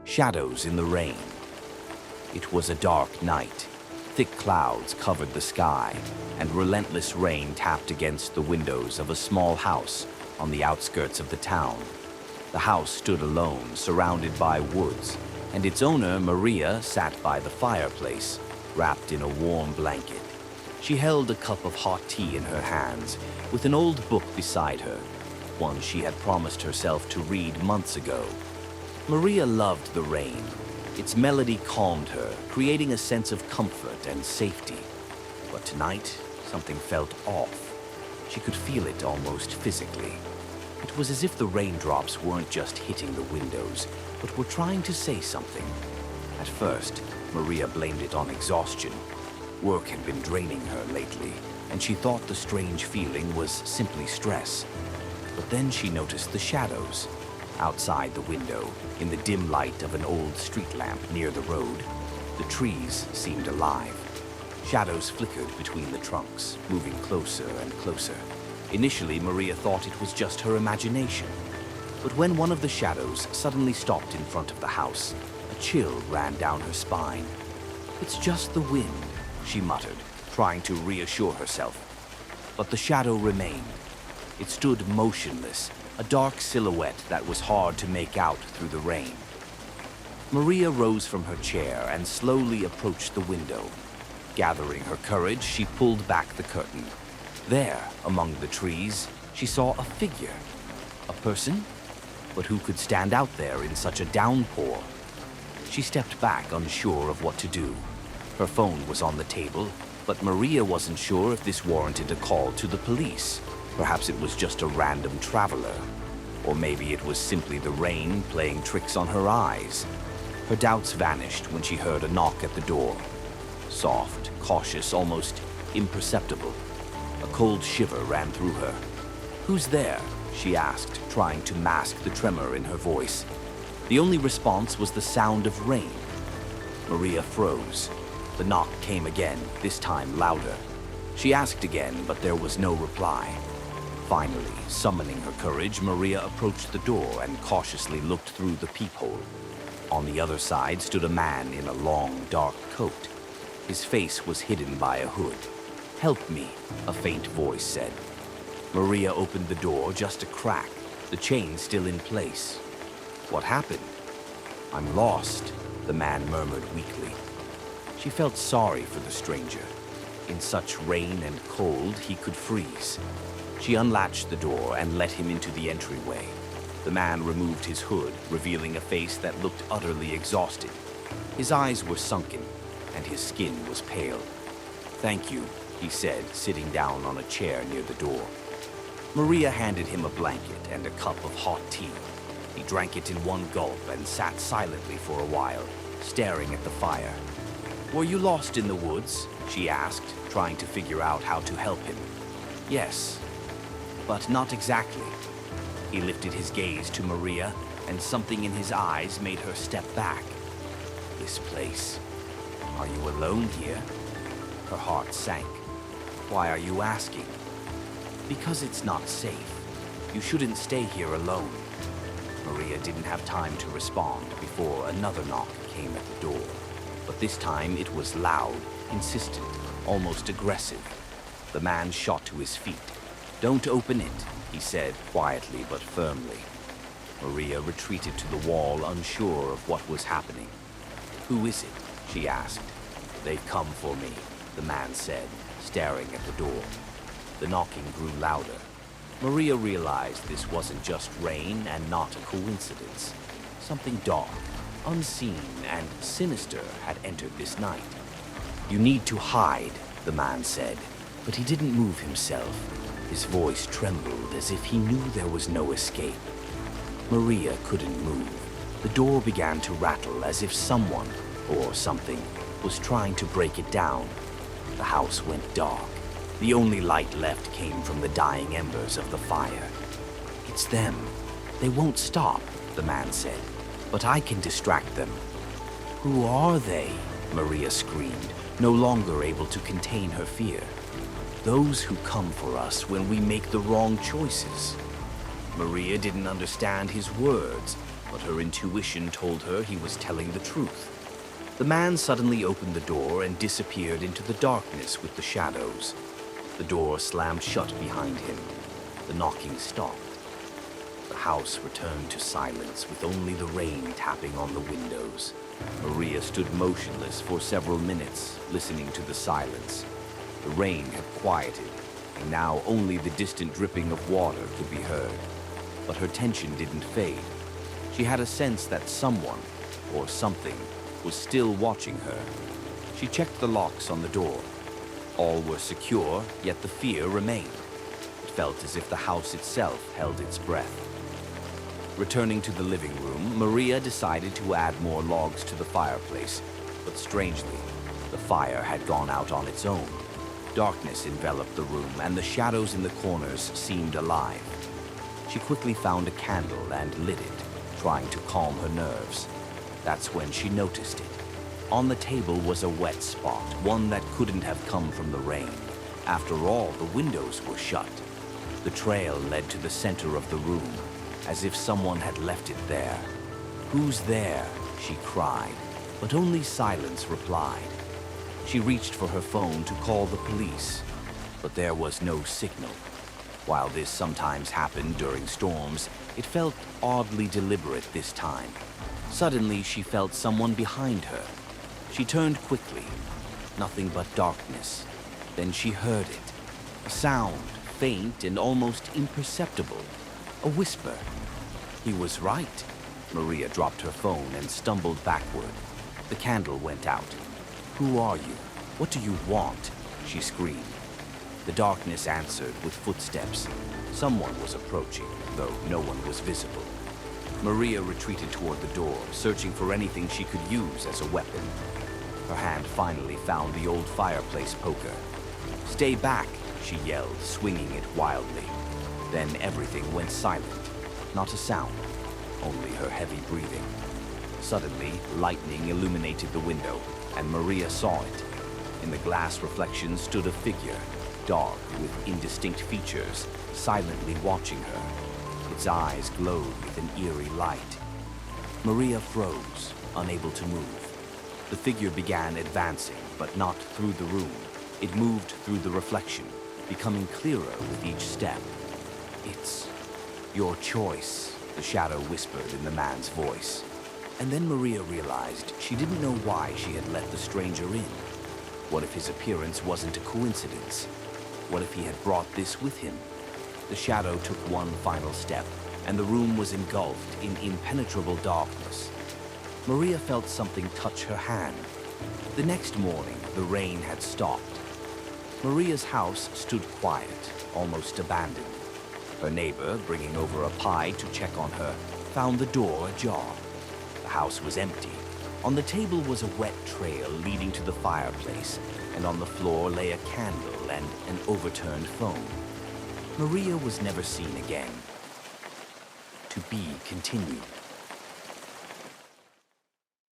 Shadows in the rain. It was a dark night. Thick clouds covered the sky, and relentless rain tapped against the windows of a small house on the outskirts of the town. The house stood alone, surrounded by woods, and its owner, Maria, sat by the fireplace, wrapped in a warm blanket. She held a cup of hot tea in her hands, with an old book beside her, one she had promised herself to read months ago. Maria loved the rain. Its melody calmed her, creating a sense of comfort and safety. But tonight, something felt off. She could feel it almost physically. It was as if the raindrops weren't just hitting the windows, but were trying to say something. At first, Maria blamed it on exhaustion. Work had been draining her lately, and she thought the strange feeling was simply stress. But then she noticed the shadows. Outside the window, in the dim light of an old street lamp near the road, the trees seemed alive. Shadows flickered between the trunks, moving closer and closer. Initially, Maria thought it was just her imagination. But when one of the shadows suddenly stopped in front of the house, a chill ran down her spine. "It's just the wind," she muttered, trying to reassure herself. But the shadow remained. It stood motionless, a dark silhouette that was hard to make out through the rain. Maria rose from her chair and slowly approached the window. Gathering her courage, she pulled back the curtain. There, among the trees, she saw a figure. A person? But who could stand out there in such a downpour? She stepped back, unsure of what to do. Her phone was on the table, but Maria wasn't sure if this warranted a call to the police. Perhaps it was just a random traveler. Or maybe it was simply the rain playing tricks on her eyes. Her doubts vanished when she heard a knock at the door. Soft, cautious, almost imperceptible. A cold shiver ran through her. "Who's there?" she asked, trying to mask the tremor in her voice. The only response was the sound of rain. Maria froze. The knock came again, this time louder. She asked again, but there was no reply. Finally, summoning her courage, Maria approached the door and cautiously looked through the peephole. On the other side stood a man in a long, dark coat. His face was hidden by a hood. "Help me," a faint voice said. Maria opened the door just a crack, the chain still in place. "What happened?" "I'm lost," the man murmured weakly. She felt sorry for the stranger. In such rain and cold, he could freeze. She unlatched the door and let him into the entryway. The man removed his hood, revealing a face that looked utterly exhausted. His eyes were sunken, and his skin was pale. "Thank you," he said, sitting down on a chair near the door. Maria handed him a blanket and a cup of hot tea. He drank it in one gulp and sat silently for a while, staring at the fire. "Were you lost in the woods?" she asked, trying to figure out how to help him. "Yes, but not exactly." He lifted his gaze to Maria, and something in his eyes made her step back. "This place. Are you alone here?" Her heart sank. "Why are you asking?" "Because it's not safe. You shouldn't stay here alone." Maria didn't have time to respond before another knock came at the door. But this time it was loud, insistent, almost aggressive. The man shot to his feet. "Don't open it," he said, quietly but firmly. Maria retreated to the wall, unsure of what was happening. "Who is it?" she asked. "They've come for me," the man said, staring at the door. The knocking grew louder. Maria realized this wasn't just rain and not a coincidence. Something dark, unseen, and sinister had entered this night. "You need to hide," the man said, but he didn't move himself. His voice trembled as if he knew there was no escape. Maria couldn't move. The door began to rattle as if someone, or something, was trying to break it down. The house went dark. The only light left came from the dying embers of the fire. "It's them. They won't stop," the man said. "But I can distract them." "Who are they?" Maria screamed, no longer able to contain her fear. "Those who come for us when we make the wrong choices." Maria didn't understand his words, but her intuition told her he was telling the truth. The man suddenly opened the door and disappeared into the darkness with the shadows. The door slammed shut behind him. The knocking stopped. The house returned to silence with only the rain tapping on the windows. Maria stood motionless for several minutes, listening to the silence. The rain had quieted, and now only the distant dripping of water could be heard. But her tension didn't fade. She had a sense that someone, or something, was still watching her. She checked the locks on the door. All were secure, yet the fear remained. It felt as if the house itself held its breath. Returning to the living room, Maria decided to add more logs to the fireplace, but strangely, the fire had gone out on its own. Darkness enveloped the room, and the shadows in the corners seemed alive. She quickly found a candle and lit it, trying to calm her nerves. That's when she noticed it. On the table was a wet spot, one that couldn't have come from the rain. After all, the windows were shut. The trail led to the center of the room, as if someone had left it there. "Who's there?" she cried, but only silence replied. She reached for her phone to call the police, but there was no signal. While this sometimes happened during storms, it felt oddly deliberate this time. Suddenly, she felt someone behind her. She turned quickly. Nothing but darkness. Then she heard it. A sound, faint and almost imperceptible. A whisper. He was right. Maria dropped her phone and stumbled backward. The candle went out. "Who are you? What do you want?" she screamed. The darkness answered with footsteps. Someone was approaching, though no one was visible. Maria retreated toward the door, searching for anything she could use as a weapon. Her hand finally found the old fireplace poker. "Stay back," she yelled, swinging it wildly. Then everything went silent. Not a sound, only her heavy breathing. Suddenly, lightning illuminated the window, and Maria saw it. In the glass reflection stood a figure, dark with indistinct features, silently watching her. Its eyes glowed with an eerie light. Maria froze, unable to move. The figure began advancing, but not through the room. It moved through the reflection, becoming clearer with each step. "It's your choice," the shadow whispered in the man's voice. And then Maria realized she didn't know why she had let the stranger in. What if his appearance wasn't a coincidence? What if he had brought this with him? The shadow took one final step, and the room was engulfed in impenetrable darkness. Maria felt something touch her hand. The next morning, the rain had stopped. Maria's house stood quiet, almost abandoned. Her neighbor, bringing over a pie to check on her, found the door ajar. The house was empty. On the table was a wet trail leading to the fireplace, and on the floor lay a candle and an overturned phone. Maria was never seen again. To be continued.